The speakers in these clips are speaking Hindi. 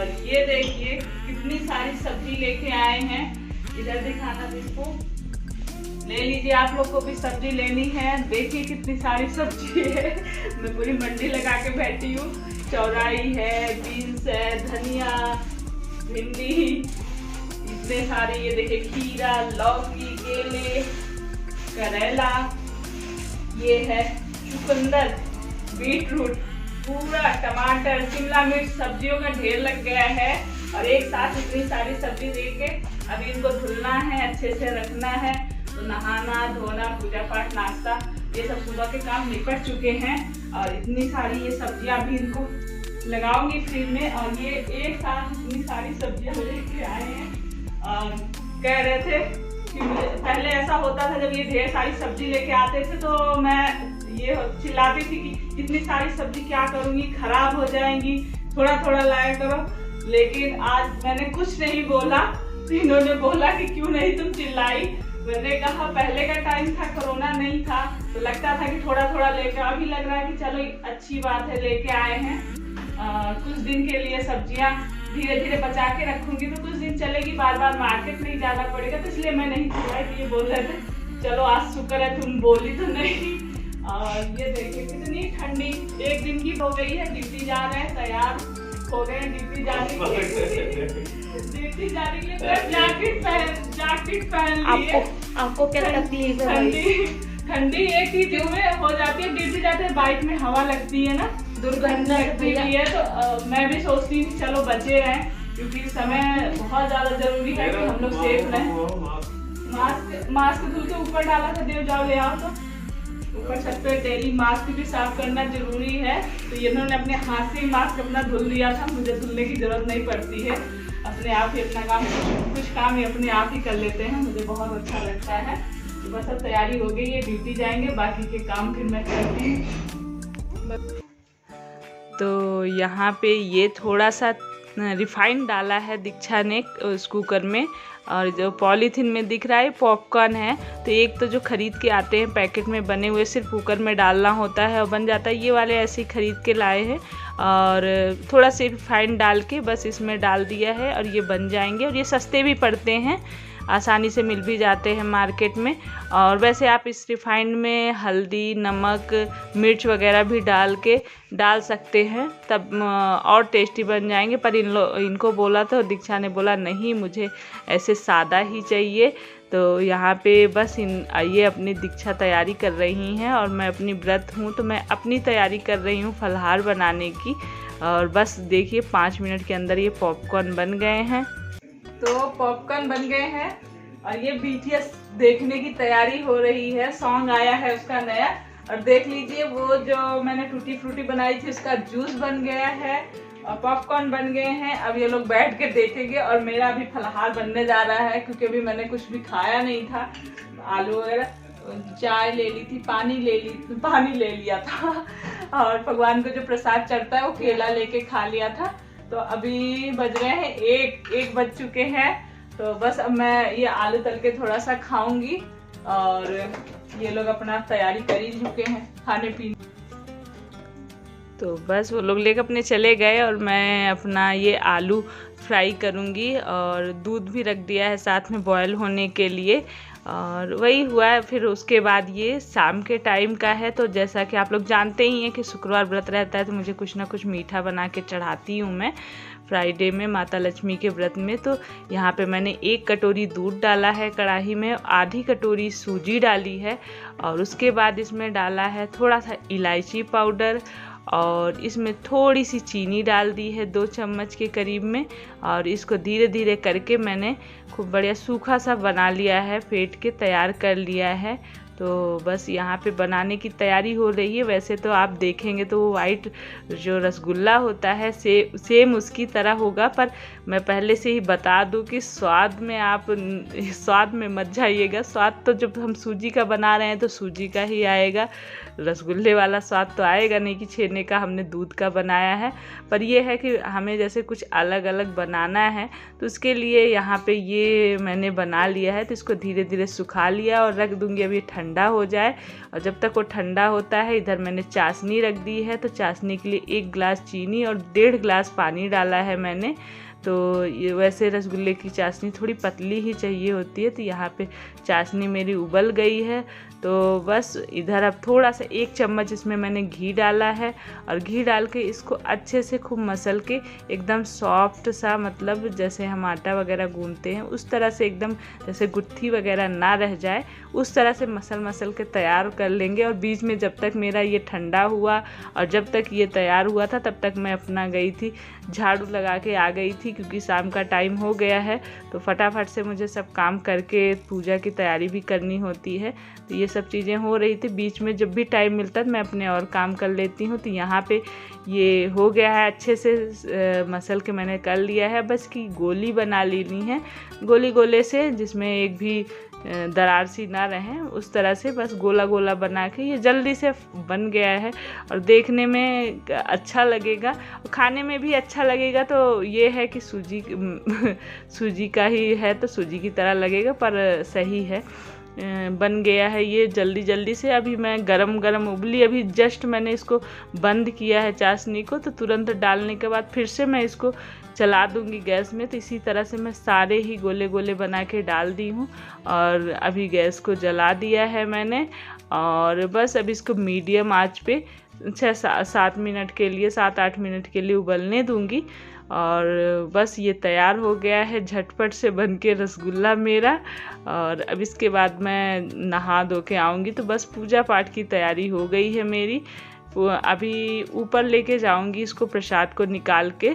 और ये देखिए कितनी सारी सब्जी लेके आए हैं। इधर दिखाना इसको, ले लीजिए, आप लोग को भी सब्जी लेनी है। देखिए कितनी सारी सब्जी है। मैं पूरी मंडी लगा के बैठी हूँ। चौराई है, बीन्स है, धनिया, भिंडी, इतने सारे। ये देखिए खीरा, लौकी, केले, करेला, ये है चुकंदर, बीटरूट, पूरा टमाटर, शिमला मिर्च, सब्जियों का ढेर लग गया है। और एक साथ इतनी सारी सब्जी देके अभी इनको धुलना है, अच्छे से रखना है। तो नहाना धोना, पूजा पाठ, नाश्ता, ये सब सुबह के काम निपट चुके हैं। और इतनी सारी ये सब्जियां भी इनको लगाऊंगी फ्रिज में। और ये एक साथ इतनी सारी सब्जियां लेके आए हैं। और कह रहे थे कि मुझे पहले ऐसा होता था जब ये ढेर सारी सब्जी लेके आते थे तो मैं ये चिल्लाती थी कि इतनी सारी सब्जी क्या करूंगी, खराब हो जाएंगी, थोड़ा थोड़ा लाया करो। लेकिन आज मैंने कुछ नहीं बोला, तो इन्होंने बोला कि क्यों नहीं तुम चिल्लाई। मैंने कहा पहले का टाइम था, कोरोना नहीं था, तो लगता था कि थोड़ा थोड़ा लेके, अभी लग रहा है कि चलो अच्छी बात है लेके आए हैं। कुछ दिन के लिए सब्जियां धीरे धीरे बचा के रखूंगी तो कुछ दिन चलेगी, बार बार मार्केट नहीं जाना पड़ेगा। तो इसलिए मैं नहीं चिल्लाई कि ये बोल रहे थे। चलो आज शुक्र है तुम बोली तो नहीं। और ये देखिए कितनी ठंडी, एक दिन की हो गई है, ड्यूटी जा रहे हैं, तैयार हो गए ड्यूटी जाने के लिए। ड्यूटी जाने के लिए जैकेट पहन लिए। आपको क्या तकलीफ है? ठंडी एक ही दिन में हो जाती है। ड्यूटी जाते हैं, बाइक में हवा लगती है ना, दुर्गंध लगती है। तो मैं भी सोचती हूँ छलो बचे रहें, क्योंकि समय बहुत ज्यादा जरूरी है कि हम लोग सेफ रहें। मास्क धुल के ऊपर डाला था, देव जाओ ले आओ। तो ऊपर छत पे डेली मास्क भी साफ करना जरूरी है। तो इन्होंने अपने हाथ से ही मास्क अपना धुल लिया था, मुझे धुलने की जरूरत नहीं पड़ती है। अपने आप ही अपना काम, कुछ काम ही अपने आप ही कर लेते हैं, मुझे बहुत अच्छा लगता है। तो बस अब तैयारी हो गई है, ड्यूटी जाएंगे, बाकी के काम फिर मैं करती हूँ। तो यहाँ पे ये थोड़ा सा रिफाइंड डाला है दीक्षा ने उस कुकर में। और जो पॉलीथीन में दिख रहा है पॉपकॉर्न है। तो एक तो जो खरीद के आते हैं पैकेट में बने हुए, सिर्फ कुकर में डालना होता है और बन जाता है। ये वाले ऐसे ही खरीद के लाए हैं और थोड़ा सा रिफाइंड डाल के बस इसमें डाल दिया है और ये बन जाएंगे। और ये सस्ते भी पड़ते हैं, आसानी से मिल भी जाते हैं मार्केट में। और वैसे आप इस रिफाइंड में हल्दी, नमक, मिर्च वगैरह भी डाल सकते हैं, तब और टेस्टी बन जाएंगे। पर इनको बोला तो दीक्षा ने बोला नहीं, मुझे ऐसे सादा ही चाहिए। तो यहाँ पे बस ये अपनी दीक्षा तैयारी कर रही हैं और मैं अपनी व्रत हूँ तो मैं अपनी तैयारी कर रही हूँ फलाहार बनाने की। और बस देखिए 5 मिनट के अंदर ये पॉपकॉर्न बन गए हैं। तो पॉपकॉर्न बन गए हैं और ये BTS देखने की तैयारी हो रही है। सॉन्ग आया है उसका नया। और देख लीजिए वो जो मैंने टूटी फ्रूटी बनाई थी उसका जूस बन गया है और पॉपकॉर्न बन गए हैं। अब ये लोग बैठ के देखेंगे और मेरा भी फलाहार बनने जा रहा है, क्योंकि अभी मैंने कुछ भी खाया नहीं था। आलू वगैरह, चाय ले ली थी, पानी ले लिया था। और भगवान को जो प्रसाद चढ़ता है वो केला लेके खा लिया था। तो अभी बज रहे हैं एक बज चुके हैं। तो बस अब मैं ये आलू तल के थोड़ा सा खाऊंगी और ये लोग अपना तैयारी कर ही चुके हैं खाने पीने। तो बस वो लोग लेकर अपने चले गए और मैं अपना ये आलू फ्राई करूंगी और दूध भी रख दिया है साथ में बॉयल होने के लिए। और वही हुआ है। फिर उसके बाद ये शाम के टाइम का है। तो जैसा कि आप लोग जानते ही हैं कि शुक्रवार व्रत रहता है तो मुझे कुछ ना कुछ मीठा बना के चढ़ाती हूँ मैं फ्राइडे में माता लक्ष्मी के व्रत में। तो यहाँ पे मैंने 1 कटोरी दूध डाला है कढ़ाई में, आधी कटोरी सूजी डाली है और उसके बाद इसमें डाला है थोड़ा सा इलायची पाउडर और इसमें थोड़ी सी चीनी डाल दी है 2 चम्मच के करीब में। और इसको धीरे धीरे करके मैंने खूब बढ़िया सूखा सा बना लिया है, फेंट के तैयार कर लिया है। तो बस यहाँ पे बनाने की तैयारी हो रही है। वैसे तो आप देखेंगे तो वो वाइट जो रसगुल्ला होता है सेम उसकी तरह होगा, पर मैं पहले से ही बता दूं कि स्वाद में मत जाइएगा। स्वाद तो जब हम सूजी का बना रहे हैं तो सूजी का ही आएगा। रसगुल्ले वाला स्वाद तो आएगा नहीं कि छेने का हमने दूध का बनाया है, पर ये है कि हमें जैसे कुछ अलग अलग बनाना है तो उसके लिए यहाँ पे ये मैंने बना लिया है। तो इसको धीरे धीरे सुखा लिया और रख दूँगी, अभी ठंडा हो जाए। और जब तक वो ठंडा होता है इधर मैंने चाशनी रख दी है। तो चाशनी के लिए 1 गिलास चीनी और 1.5 गिलास पानी डाला है मैंने। तो ये वैसे रसगुल्ले की चाशनी थोड़ी पतली ही चाहिए होती है। तो यहाँ पे चाशनी मेरी उबल गई है। तो बस इधर अब थोड़ा सा 1 चम्मच इसमें मैंने घी डाला है और घी डाल के इसको अच्छे से खूब मसल के एकदम सॉफ्ट सा, मतलब जैसे हम आटा वगैरह गूंथते हैं उस तरह से, एकदम जैसे गुत्थी वगैरह ना रह जाए उस तरह से मसल के तैयार कर लेंगे। और बीच में जब तक मेरा ये ठंडा हुआ और जब तक ये तैयार हुआ था तब तक मैं अपना गई थी झाड़ू लगा के आ गई थी, क्योंकि शाम का टाइम हो गया है। तो फटाफट से मुझे सब काम करके पूजा की तैयारी भी करनी होती है। तो ये सब चीज़ें हो रही थी। बीच में जब भी टाइम मिलता है मैं अपने और काम कर लेती हूँ। तो यहाँ पे ये हो गया है, अच्छे से मसल के मैंने कर लिया है। बस की गोली बना लेनी है, गोले से, जिसमें एक भी दरार सी ना रहे, उस तरह से बस गोला गोला बना के ये जल्दी से बन गया है और देखने में अच्छा लगेगा और खाने में भी अच्छा लगेगा। तो ये है कि सूजी का ही है तो सूजी की तरह लगेगा, पर सही है, बन गया है ये जल्दी से। अभी मैं गरम उबली, अभी जस्ट मैंने इसको बंद किया है चाशनी को, तो तुरंत डालने के बाद फिर से मैं इसको चला दूंगी गैस में। तो इसी तरह से मैं सारे ही गोले बना के डाल दी हूँ और अभी गैस को जला दिया है मैंने। और बस अब इसको मीडियम आंच पे 6-7 मिनट के लिए, 7-8 मिनट के लिए उबलने दूंगी। और बस ये तैयार हो गया है झटपट से बन के रसगुल्ला मेरा। और अब इसके बाद मैं नहा धो के आऊँगी। तो बस पूजा पाठ की तैयारी हो गई है मेरी। अभी ऊपर लेके जाऊँगी इसको, प्रसाद को निकाल के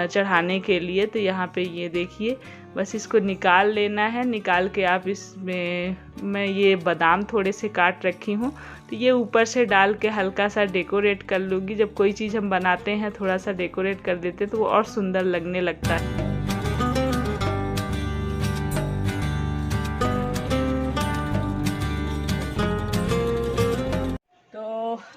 चढ़ाने के लिए। तो यहाँ पे ये देखिए, बस इसको निकाल लेना है। निकाल के आप इसमें, मैं ये बादाम थोड़े से काट रखी हूँ, तो ये ऊपर से डाल के हल्का सा डेकोरेट कर लूँगी। जब कोई चीज़ हम बनाते हैं थोड़ा सा डेकोरेट कर देते हैं तो वो और सुंदर लगने लगता है।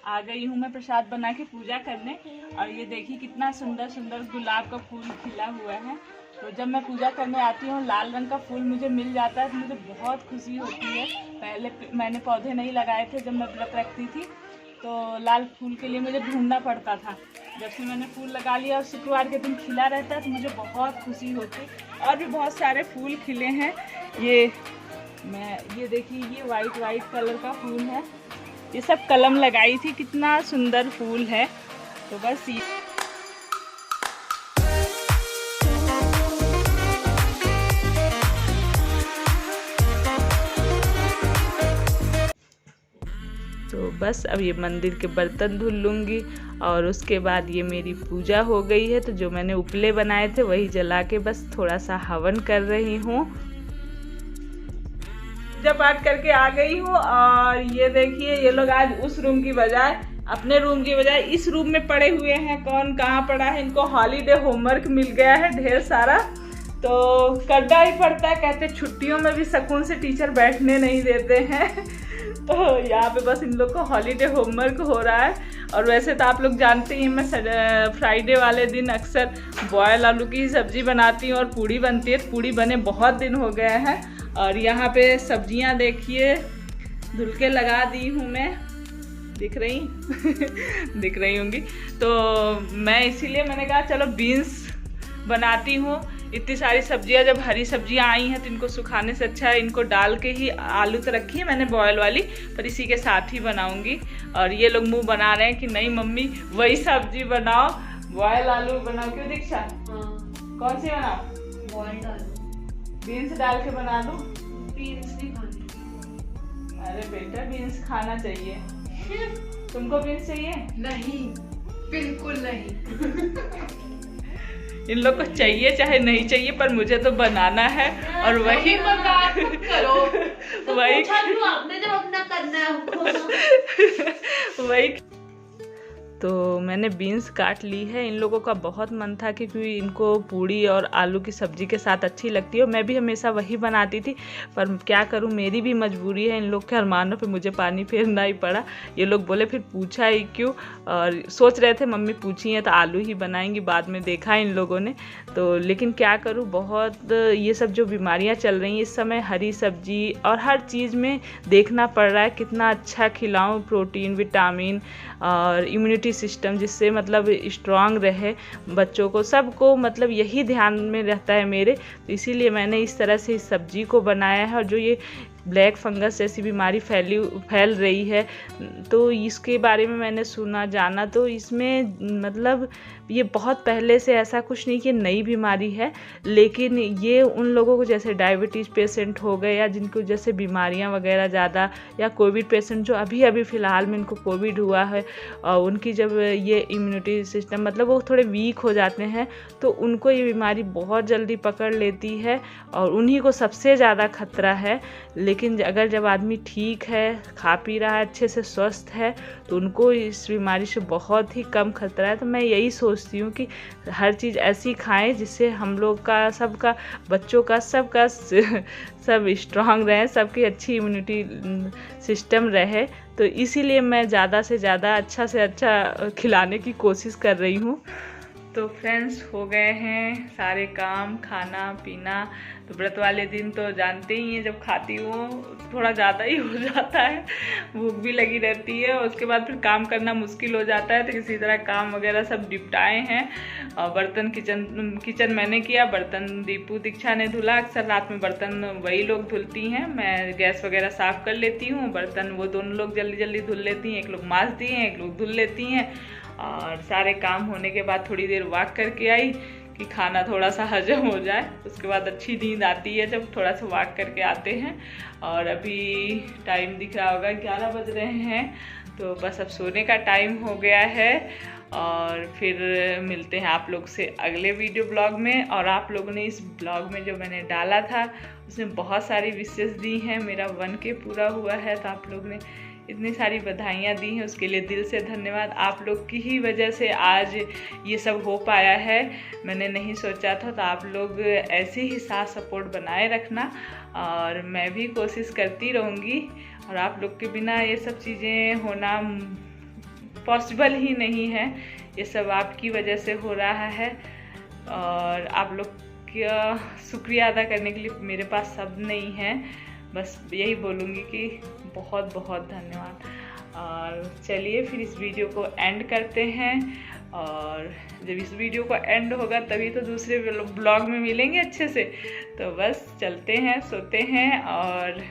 आ गई हूँ मैं प्रसाद बना के पूजा करने। और ये देखिए कितना सुंदर गुलाब का फूल खिला हुआ है। तो जब मैं पूजा करने आती हूँ लाल रंग का फूल मुझे मिल जाता है तो मुझे बहुत खुशी होती है। पहले मैंने पौधे नहीं लगाए थे जब मैं व्रत रखती थी, तो लाल फूल के लिए मुझे ढूंढना पड़ता था। जब से मैंने फूल लगा लिया और शुक्रवार के दिन खिला रहता है तो मुझे बहुत खुशी होती। और भी बहुत सारे फूल खिले हैं। ये देखिए, ये वाइट कलर का फूल है। ये सब कलम लगाई थी, कितना सुंदर फूल है। तो बस ये तो बस अब ये मंदिर के बर्तन धुल लूँगी और उसके बाद ये मेरी पूजा हो गई है। तो जो मैंने उपले बनाए थे वही जला के बस थोड़ा सा हवन कर रही हूँ। पूजा पाठ करके आ गई हूँ। और ये देखिए, ये लोग आज उस रूम की बजाय, अपने रूम की बजाय इस रूम में पड़े हुए हैं। कौन कहाँ पड़ा है, इनको हॉलीडे होमवर्क मिल गया है ढेर सारा, तो करना ही पड़ता है। कहते छुट्टियों में भी सुकून से टीचर बैठने नहीं देते हैं। तो यहाँ पे बस इन लोग को हॉलीडे होमवर्क हो रहा है। और वैसे तो आप लोग जानते ही, मैं फ्राइडे वाले दिन अक्सर बॉयल आलू की सब्जी बनाती हूँ और पूड़ी बनती है। पूड़ी बने बहुत दिन हो गए हैं। और यहाँ पे सब्जियाँ देखिए धुल के लगा दी हूँ मैं, दिख रही होंगी। तो मैं इसीलिए मैंने कहा चलो बीन्स बनाती हूँ। इतनी सारी सब्जियाँ, जब हरी सब्जियाँ आई हैं तो इनको सुखाने से अच्छा है इनको डाल के ही, आलू तो रखी है मैंने बॉयल वाली, पर इसी के साथ ही बनाऊंगी। और ये लोग मुंह बना रहे हैं कि नहीं मम्मी वही सब्जी बनाओ, बॉयल आलू बनाओ। क्यों दीक्षा? कौन सी बनाओ? बॉइल्ड आलू। बीन्स डाल के बना दूं? बीन्स नहीं खानी। अरे बेटा बीन्स खाना चाहिए। तुमको बीन्स चाहिए? नहीं, बिल्कुल नहीं। इन लोग को चाहिए चाहे नहीं चाहिए, पर मुझे तो बनाना है। और वही करो तो वही आपने जब अपना करना है हमको। वही तो मैंने बीन्स काट ली है। इन लोगों का बहुत मन था क्योंकि इनको पूड़ी और आलू की सब्ज़ी के साथ अच्छी लगती है और मैं भी हमेशा वही बनाती थी, पर क्या करूं, मेरी भी मजबूरी है। इन लोग के अरमानों पे मुझे पानी फेरना ही पड़ा। ये लोग बोले फिर पूछा ही क्यों, और सोच रहे थे मम्मी पूछी हैं तो आलू ही बनाएंगी, बाद में देखा इन लोगों ने तो। लेकिन क्या करूं, बहुत ये सब जो बीमारियां चल रही हैं इस समय, हरी सब्जी और हर चीज़ में देखना पड़ रहा है कितना अच्छा खिलाऊं, प्रोटीन, विटामिन और इम्यूनिटी सिस्टम, जिससे मतलब स्ट्रांग रहे बच्चों को, सबको मतलब यही ध्यान में रहता है मेरे। तो इसीलिए मैंने इस तरह से इस सब्जी को बनाया है। और जो ये ब्लैक फंगस जैसी बीमारी फैल रही है तो इसके बारे में मैंने सुना जाना, तो इसमें मतलब ये बहुत पहले से ऐसा कुछ नहीं कि नई बीमारी है, लेकिन ये उन लोगों को जैसे डायबिटीज़ पेशेंट हो गए या जिनको जैसे बीमारियां वगैरह ज़्यादा, या कोविड पेशेंट जो अभी अभी फ़िलहाल में इनको कोविड हुआ है और उनकी जब ये इम्यूनिटी सिस्टम मतलब वो थोड़े वीक हो जाते हैं तो उनको ये बीमारी बहुत जल्दी पकड़ लेती है और उन्हीं को सबसे ज़्यादा खतरा है। लेकिन अगर जब आदमी ठीक है, खा पी रहा है, अच्छे से स्वस्थ है, तो उनको इस बीमारी से बहुत ही कम खतरा है। तो मैं यही सोचती हूँ कि हर चीज़ ऐसी खाएं जिससे हम लोग का, सबका, बच्चों का, सबका सब स्ट्रांग रहे, सबकी अच्छी इम्यूनिटी सिस्टम रहे। तो इसीलिए मैं ज़्यादा से ज़्यादा अच्छा से अच्छा खिलाने की कोशिश कर रही हूँ। तो फ्रेंड्स, हो गए हैं सारे काम, खाना पीना। तो व्रत वाले दिन तो जानते ही हैं, जब खाती हूँ थोड़ा ज़्यादा ही हो जाता है, भूख भी लगी रहती है और उसके बाद फिर काम करना मुश्किल हो जाता है। तो किसी तरह काम वगैरह सब निपटाए हैं और बर्तन किचन मैंने किया, बर्तन दीपू दीक्षा ने धुला। अक्सर रात में बर्तन वही लोग धुलती हैं, मैं गैस वगैरह साफ़ कर लेती हूँ, बर्तन वो दोनों लोग जल्दी जल्दी धुल लेती हैं। एक लोग मांज दिए हैं, एक लोग धुल लेती हैं। और सारे काम होने के बाद थोड़ी देर वॉक करके आई कि खाना थोड़ा सा हजम हो जाए। उसके बाद अच्छी नींद आती है जब थोड़ा सा वॉक करके आते हैं। और अभी टाइम दिख रहा होगा 11 बज रहे हैं, तो बस अब सोने का टाइम हो गया है। और फिर मिलते हैं आप लोग से अगले वीडियो ब्लॉग में। और आप लोगों ने इस ब्लॉग में जो मैंने डाला था उसमें बहुत सारी विशेष दी हैं, मेरा 1K पूरा हुआ है, तो आप लोग ने इतनी सारी बधाइयाँ दी हैं, उसके लिए दिल से धन्यवाद। आप लोग की ही वजह से आज ये सब हो पाया है, मैंने नहीं सोचा था। तो आप लोग ऐसे ही साथ सपोर्ट बनाए रखना और मैं भी कोशिश करती रहूँगी। और आप लोग के बिना ये सब चीज़ें होना पॉसिबल ही नहीं है, ये सब आपकी वजह से हो रहा है। और आप लोग का शुक्रिया अदा करने के लिए मेरे पास शब्द नहीं है, बस यही बोलूँगी कि बहुत बहुत धन्यवाद। और चलिए फिर इस वीडियो को एंड करते हैं। और जब इस वीडियो को एंड होगा तभी तो दूसरे ब्लॉग में मिलेंगे अच्छे से। तो बस चलते हैं, सोते हैं। और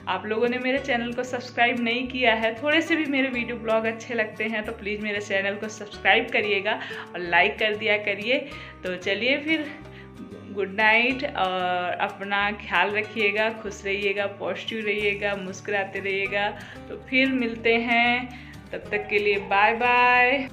आप लोगों ने मेरे चैनल को सब्सक्राइब नहीं किया है, थोड़े से भी मेरे वीडियो ब्लॉग अच्छे लगते हैं तो प्लीज़ मेरे चैनल को सब्सक्राइब करिएगा और लाइक कर दिया करिए। तो चलिए फिर, गुड नाइट और अपना ख्याल रखिएगा, खुश रहिएगा, पॉजिटिव रहिएगा, मुस्कुराते रहिएगा। तो फिर मिलते हैं, तब तक के लिए बाय बाय।